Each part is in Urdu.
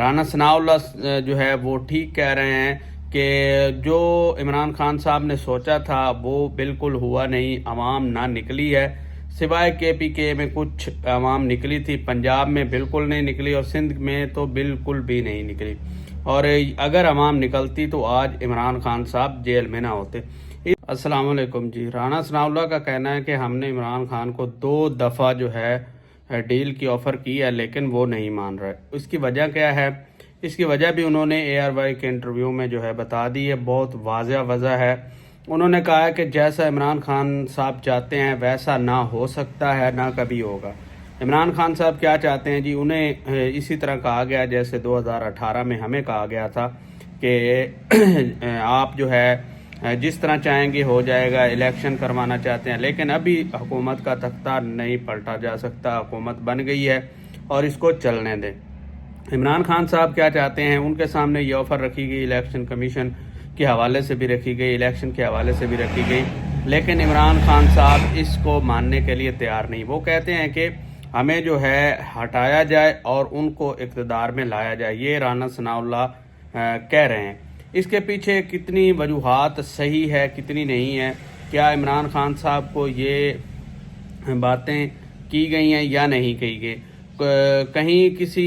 رانا ثناء اللہ جو ہے وہ ٹھیک کہہ رہے ہیں کہ جو عمران خان صاحب نے سوچا تھا وہ بالکل ہوا نہیں، عوام نہ نکلی ہے، سوائے KPK میں کچھ عوام نکلی تھی، پنجاب میں بالکل نہیں نکلی اور سندھ میں تو بالکل بھی نہیں نکلی، اور اگر عوام نکلتی تو آج عمران خان صاحب جیل میں نہ ہوتے۔ السلام علیکم جی، رانا ثناء اللہ کا کہنا ہے کہ ہم نے عمران خان کو 2 دفعہ جو ہے ڈیل کی آفر کی ہے لیکن وہ نہیں مان رہے۔ اس کی وجہ کیا ہے؟ اس کی وجہ بھی انہوں نے ARY کے انٹرویو میں جو ہے بتا دی ہے، بہت واضح وجہ ہے۔ انہوں نے کہا ہے کہ جیسا عمران خان صاحب چاہتے ہیں ویسا نہ ہو سکتا ہے، نہ کبھی ہوگا۔ عمران خان صاحب کیا چاہتے ہیں جی؟ انہیں اسی طرح کہا گیا جیسے 2018 میں ہمیں کہا گیا تھا کہ آپ جو ہے جس طرح چاہیں گے ہو جائے گا، الیکشن کروانا چاہتے ہیں، لیکن ابھی حکومت کا تختہ نہیں پلٹا جا سکتا، حکومت بن گئی ہے اور اس کو چلنے دیں۔ عمران خان صاحب کیا چاہتے ہیں؟ ان کے سامنے یہ آفر رکھی گئی، الیکشن کمیشن کے حوالے سے بھی رکھی گئی، الیکشن کے حوالے سے بھی رکھی گئی، لیکن عمران خان صاحب اس کو ماننے کے لیے تیار نہیں۔ وہ کہتے ہیں کہ ہمیں جو ہے ہٹایا جائے اور ان کو اقتدار میں لایا جائے، یہ رانا ثناء اللہ کہہ رہے ہیں۔ اس کے پیچھے کتنی وجوہات صحیح ہے، کتنی نہیں ہے، کیا عمران خان صاحب کو یہ باتیں کی گئی ہیں یا نہیں کی گئی؟ کہیں کسی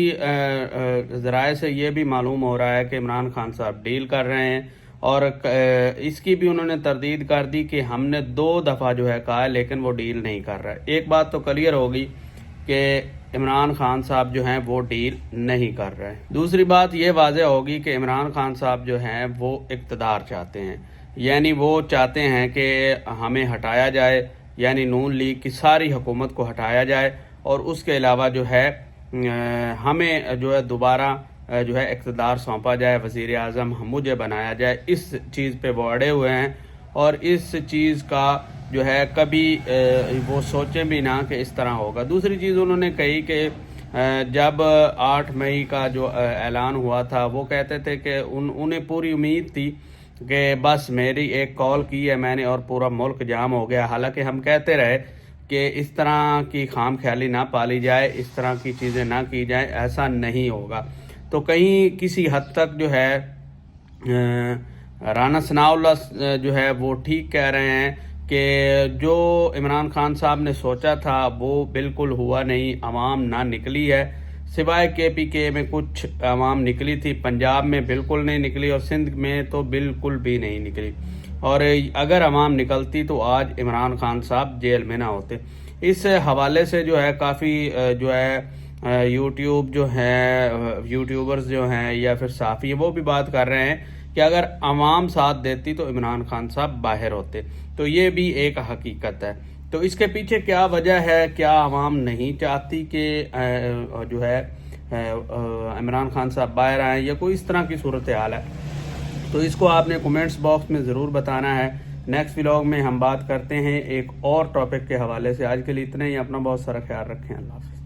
ذرائع سے یہ بھی معلوم ہو رہا ہے کہ عمران خان صاحب ڈیل کر رہے ہیں، اور اس کی بھی انہوں نے تردید کر دی کہ ہم نے 2 دفعہ جو ہے کہا ہے لیکن وہ ڈیل نہیں کر رہا ہے۔ ایک بات تو کلیئر ہوگی کہ عمران خان صاحب جو ہیں وہ ڈیل نہیں کر رہے۔ دوسری بات یہ واضح ہوگی کہ عمران خان صاحب جو ہیں وہ اقتدار چاہتے ہیں، یعنی وہ چاہتے ہیں کہ ہمیں ہٹایا جائے، یعنی نون لیگ کی ساری حکومت کو ہٹایا جائے، اور اس کے علاوہ جو ہے ہمیں جو ہے دوبارہ جو ہے اقتدار سونپا جائے، وزیر اعظم مجھے بنایا جائے۔ اس چیز پہ وہ اڑے ہوئے ہیں، اور اس چیز کا جو ہے کبھی وہ سوچیں بھی نہ کہ اس طرح ہوگا۔ دوسری چیز انہوں نے کہی کہ جب 8 مئی کا جو اعلان ہوا تھا وہ کہتے تھے کہ انہیں پوری امید تھی کہ بس میری ایک کال کی ہے میں نے اور پورا ملک جام ہو گیا، حالانکہ ہم کہتے رہے کہ اس طرح کی خام خیالی نہ پالی جائے، اس طرح کی چیزیں نہ کی جائیں، ایسا نہیں ہوگا۔ تو کہیں کسی حد تک جو ہے رانا ثناء اللہ جو ہے وہ ٹھیک کہہ رہے ہیں کہ جو عمران خان صاحب نے سوچا تھا وہ بالکل ہوا نہیں، عوام نہ نکلی ہے، سوائے KPK میں کچھ عوام نکلی تھی، پنجاب میں بالکل نہیں نکلی اور سندھ میں تو بالکل بھی نہیں نکلی، اور اگر عوام نکلتی تو آج عمران خان صاحب جیل میں نہ ہوتے۔ اس حوالے سے جو ہے کافی جو ہے یوٹیوب جو ہے یوٹیوبرز جو ہیں یا پھر صحافی وہ بھی بات کر رہے ہیں کہ اگر عوام ساتھ دیتی تو عمران خان صاحب باہر ہوتے، تو یہ بھی ایک حقیقت ہے۔ تو اس کے پیچھے کیا وجہ ہے؟ کیا عوام نہیں چاہتی کہ جو ہے عمران خان صاحب باہر آئیں، یا کوئی اس طرح کی صورتحال ہے؟ تو اس کو آپ نے کومنٹس باکس میں ضرور بتانا ہے۔ نیکسٹ ولاگ میں ہم بات کرتے ہیں ایک اور ٹاپک کے حوالے سے۔ آج کے لیے اتنا ہی، اپنا بہت سارا خیال رکھیں، اللہ حافظ۔